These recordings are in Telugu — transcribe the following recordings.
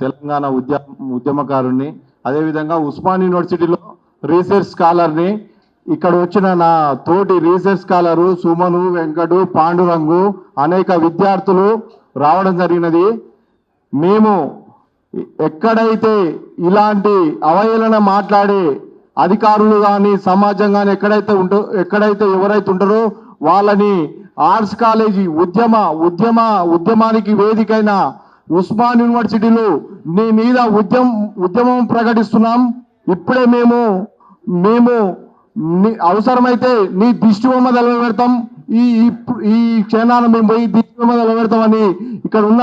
తెలంగాణ ఉద్యమకారుణ్ణి, అదేవిధంగా ఉస్మాన్ యూనివర్సిటీలో రీసెర్చ్ స్కాలర్ని. ఇక్కడ వచ్చిన నా తోటి రీసెర్చ్ స్కాలరు సుమను, వెంకటు, పాండురంగు అనేక విద్యార్థులు రావడం జరిగినది. మేము ఎక్కడైతే ఇలాంటి అవహేళన మాట్లాడే అధికారులు కానీ సమాజం కానీ ఎక్కడైతే ఎవరైతే ఉంటారో వాళ్ళని ఆర్ట్స్ కాలేజీ ఉద్యమానికి వేదికైన ఉస్మాన్ యూనివర్సిటీలో నీ మీద ఉద్యమం ప్రకటిస్తున్నాం. ఇప్పుడే మేము అవసరమైతే నీ దిష్టి బొమ్మ నిలబెడతాం. ఈ క్షణాన్ని మేము పోయి దిష్టి బొమ్మ నిలబెడతామని ఇక్కడ ఉన్న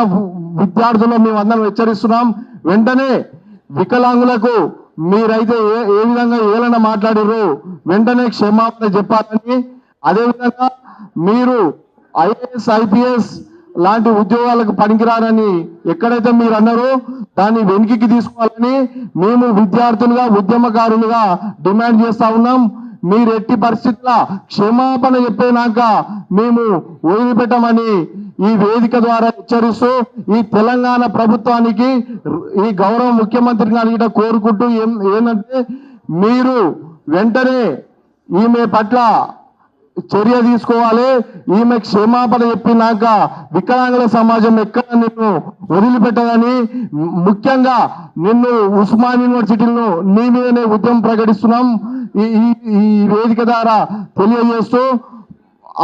విద్యార్థులను మేము అందరం హెచ్చరిస్తున్నాం. వెంటనే వికలాంగులకు మీరైతే ఏ విధంగా ఏలన మాట్లాడారో వెంటనే క్షమాపణ చెప్పాలని, అదేవిధంగా మీరు ఐఏఎస్ ఐపీఎస్ లాంటి ఉద్యోగాలకు పనికిరారని ఎక్కడైతే మీరు అన్నారో దాన్ని వెనుకకి తీసుకోవాలని మేము విద్యార్థులుగా ఉద్యమకారులుగా డిమాండ్ చేస్తా ఉన్నాం. మీరు ఎట్టి పరిస్థితుల్లో క్షమాపణ చెప్పేనాక మేము వదిలిపెట్టమని ఈ వేదిక ద్వారా హెచ్చరిస్తూ ఈ తెలంగాణ ప్రభుత్వానికి ఈ గౌరవ ముఖ్యమంత్రి గారిని కోరుకుంటూ ఏంటంటే మీరు వెంటనే ఈమె పట్ల చర్య తీసుకోవాలి. ఈమె క్షమాపణ చెప్పినాక వికలాంగుల సమాజం ఎక్కడ నిన్ను వదిలిపెట్టదని, ముఖ్యంగా నిన్ను ఉస్మాన్ యూనివర్సిటీలో నీ మీదనే ఉద్యమం ప్రకటిస్తున్నాం. ఈ వేదిక ద్వారా తెలియజేస్తూ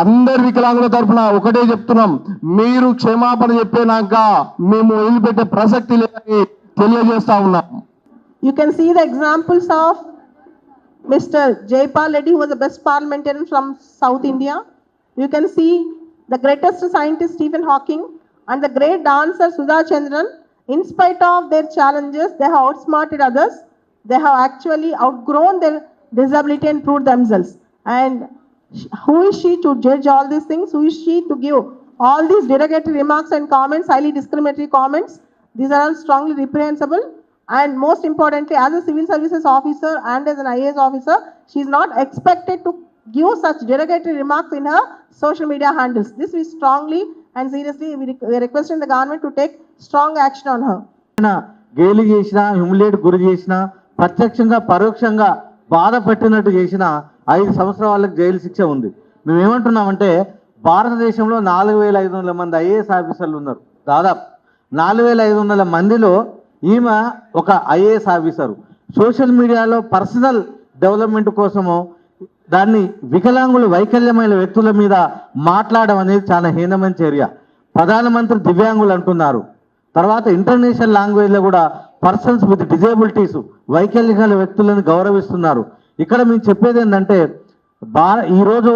అందరి వికలాంగుల తరఫున ఒకటే చెప్తున్నాం, మీరు క్షమాపణ చెప్పినాక మేము వదిలిపెట్టే ప్రసక్తి లేదని తెలియజేస్తా ఉన్నాం. You can see the examples of Mr. Jaypal Reddy, who was the best parliamentarian from South India. You can see the greatest scientist Stephen Hawking and the great dancer Sudha Chandran. In spite of their challenges, they have outsmarted others. They have actually outgrown their disability and proved themselves. And who is she to judge all these things? Who is she to give all these derogatory remarks and comments, highly discriminatory comments? These are all strongly reprehensible. And most importantly, as a civil services officer and as an IAS officer, she is not expected to give such derogatory remarks in her social media handles. This we strongly and seriously we are requesting the government to take strong action on her. గేలి చేసిన, హ్యూమిలేట్ గురి చేసిన, ప్రత్యక్షంగా పరోక్షంగా బాధ పెట్టినట్టు చేసిన 5 సంవత్సరాల వాళ్ళకి జైలు శిక్ష ఉంది. మేము ఏమంటున్నామంటే భారతదేశంలో 4500 మంది ఐఏఎస్ ఆఫీసర్లు ఉన్నారు. దాదాపు 4500 మందిలో ఈమె ఒక ఐఏఎస్ ఆఫీసరు. సోషల్ మీడియాలో పర్సనల్ డెవలప్మెంట్ కోసము దాన్ని వికలాంగులు వైకల్యమైన వ్యక్తుల మీద మాట్లాడడం అనేది చాలా హీనమైన చర్య. ప్రధానమంత్రి దివ్యాంగులు అంటున్నారు. తర్వాత ఇంటర్నేషనల్ లాంగ్వేజ్లో కూడా పర్సన్స్ విత్ డిజేబిలిటీస్ వైకల్యగల వ్యక్తులను గౌరవిస్తున్నారు. ఇక్కడ మేము చెప్పేది ఏంటంటే ఈరోజు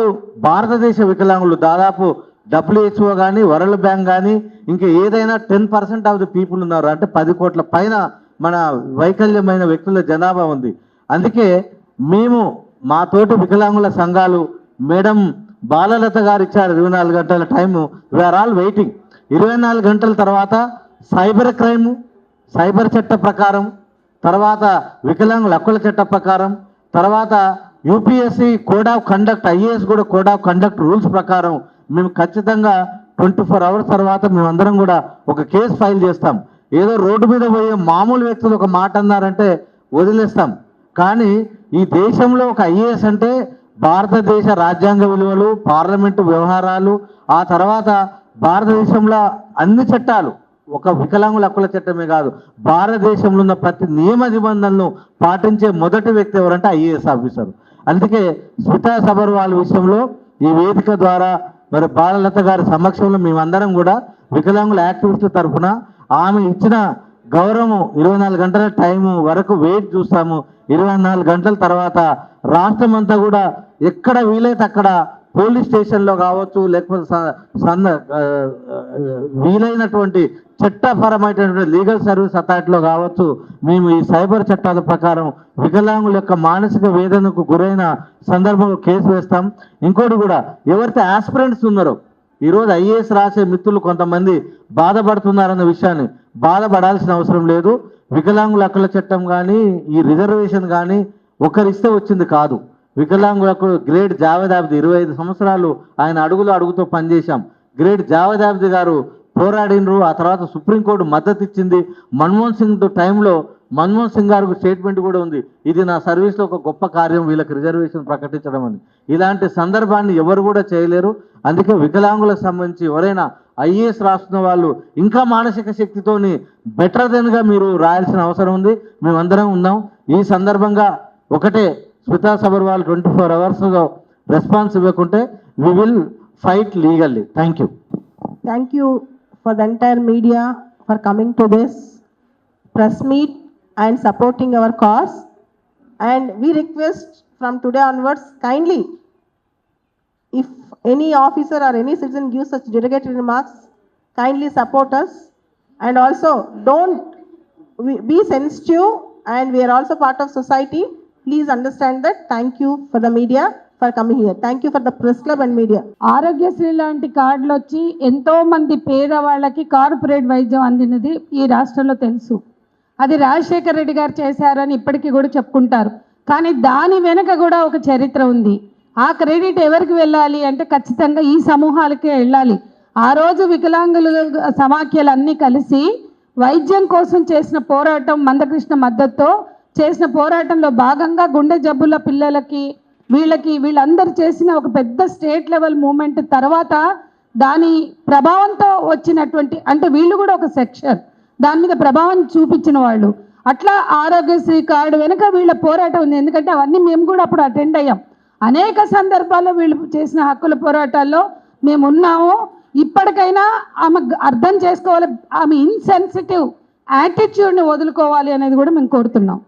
భారతదేశ వికలాంగులు దాదాపు WHO కానీ వరల్డ్ బ్యాంక్ కానీ ఇంకా ఏదైనా 10% ఆఫ్ ది పీపుల్ ఉన్నారు. అంటే 10 కోట్ల పైన మన వైకల్యమైన వ్యక్తుల జనాభా ఉంది. అందుకే మేము మా తోటి వికలాంగుల సంఘాలు మేడం బాలలత గారు ఇచ్చారు 24 గంటల టైము. We are all waiting. 24 గంటల తర్వాత సైబర్ క్రైమ్, సైబర్ చట్ట ప్రకారం, తర్వాత వికలాంగుల హక్కుల చట్ట ప్రకారం, తర్వాత UPSC code of conduct, IAS కూడా కోడ్ ఆఫ్ కండక్ట్ రూల్స్ ప్రకారం మేము ఖచ్చితంగా 24 అవర్స్ తర్వాత మేమందరం కూడా ఒక కేసు ఫైల్ చేస్తాం. ఏదో రోడ్డు మీద పోయే మామూలు వ్యక్తులు ఒక మాట అన్నారంటే వదిలేస్తాం. కానీ ఈ దేశంలో ఒక ఐఏఎస్ అంటే భారతదేశ రాజ్యాంగ విలువలు, పార్లమెంటు వ్యవహారాలు, ఆ తర్వాత భారతదేశంలో అన్ని చట్టాలు, ఒక వికలాంగుల హక్కుల చట్టమే కాదు, భారతదేశంలో ఉన్న ప్రతి నియమ నిబంధనలను పాటించే మొదటి వ్యక్తి ఎవరంటే ఐఏఎస్ ఆఫీసర్. అందుకే స్మితా సబర్వాల్ విషయంలో ఈ వేదిక ద్వారా మరి బాలలత గారి సమక్షంలో మేమందరం కూడా వికలాంగుల యాక్టివిస్ట్ తరఫున ఆమె ఇచ్చిన గౌరవం 24 గంటల టైము వరకు వెయిట్ చూస్తాము. 24 గంటల తర్వాత రాష్ట్రం అంతా కూడా ఎక్కడ వీలైతే అక్కడ పోలీస్ స్టేషన్లో కావచ్చు, లేకపోతే వీలైనటువంటి చట్టపరమైనటువంటి లీగల్ సర్వీస్ అథారిటీలో కావచ్చు, మేము ఈ సైబర్ చట్టాల ప్రకారం వికలాంగుల యొక్క మానసిక వేదనకు గురైన సందర్భంలో కేసు వేస్తాం. ఇంకోటి కూడా, ఎవరైతే ఆస్పిరెంట్స్ ఉన్నారో ఈరోజు ఐఏఎస్ రాసే మిత్రులు కొంతమంది బాధపడుతున్నారన్న విషయాన్ని బాధపడాల్సిన అవసరం లేదు. వికలాంగుల హక్కుల చట్టం కానీ ఈ రిజర్వేషన్ కానీ ఒకరిస్తే వచ్చింది కాదు. వికలాంగులకు గ్రేట్ జావేద్ ఆబ్ది 25 సంవత్సరాలు ఆయన అడుగుతూ పనిచేశాం. గ్రేట్ జావేద్ ఆబ్ది గారు పోరాడినరు. ఆ తర్వాత సుప్రీంకోర్టు మద్దతు ఇచ్చింది. మన్మోహన్ సింగ్ టైంలో మన్మోహన్ సింగ్ గారికి స్టేట్మెంట్ కూడా ఉంది, ఇది నా సర్వీస్లో ఒక గొప్ప కార్యం వీళ్ళకి రిజర్వేషన్ ప్రకటించడం అని. ఇలాంటి సందర్భాన్ని ఎవరు కూడా చేయలేరు. అందుకే వికలాంగులకు సంబంధించి ఎవరైనా ఐఏఎస్ రాస్తున్న వాళ్ళు ఇంకా మానసిక శక్తితోని బెటర్ దెన్గా మీరు రాయాల్సిన అవసరం ఉంది. మేమందరం ఉన్నాం. ఈ సందర్భంగా ఒకటే, స్మితా సబర్వాల్ 24 hours రెస్పాన్స్ ఇవ్వకుంటే we will fight legally. Thank you. Thank you for the entire media for coming to this press meet and supporting our cause. And we request from today onwards, kindly, if any officer or any citizen gives such derogatory remarks, kindly support us. And also, don't be sensitive, and we are also part of society. Please understand that. Thank you for the media for coming here. Thank you for the press club and media. Aarogyasri లాంటి కార్డులు వచ్చి ఎంతో మంది పేదవాళ్ళకి కార్పొరేట్ వైద్యం అందినది ఈ రాష్ట్రంలో తెలుసు. అది రాజశేఖర్ రెడ్డి గారు చేశారని ఇప్పటికీ కూడా చెప్పుకుంటారు. కానీ దాని వెనుక కూడా ఒక చరిత్ర ఉంది. ఆ క్రెడిట్ ఎవరికి వెళ్ళాలి అంటే ఖచ్చితంగా ఈ సమూహాలకే వెళ్ళాలి. ఆ రోజు వికలాంగుల సమాఖ్యలు అన్నీ కలిసి వైద్యం కోసం చేసిన పోరాటం, మందకృష్ణ మద్దతుతో చేసిన పోరాటంలో భాగంగా గుండె జబ్బుల పిల్లలకి వీళ్ళందరూ చేసిన ఒక పెద్ద స్టేట్ లెవెల్ మూమెంట్ తర్వాత దాని ప్రభావంతో వచ్చినటువంటి, అంటే వీళ్ళు కూడా ఒక సెక్షన్ దాని మీద ప్రభావం చూపించిన వాళ్ళు. అట్లా ఆరోగ్యశ్రీ కార్డు వెనుక వీళ్ళ పోరాటం ఉంది. ఎందుకంటే అవన్నీ మేము కూడా అప్పుడు అటెండ్ అయ్యాం. అనేక సందర్భాల్లో వీళ్ళు చేసిన హక్కుల పోరాటాల్లో మేము ఉన్నాము. ఇప్పటికైనా ఆమె అర్థం చేసుకోవాలి, ఆమె ఇన్సెన్సిటివ్ యాటిట్యూడ్ని వదులుకోవాలి అనేది కూడా మేము కోరుతున్నాం.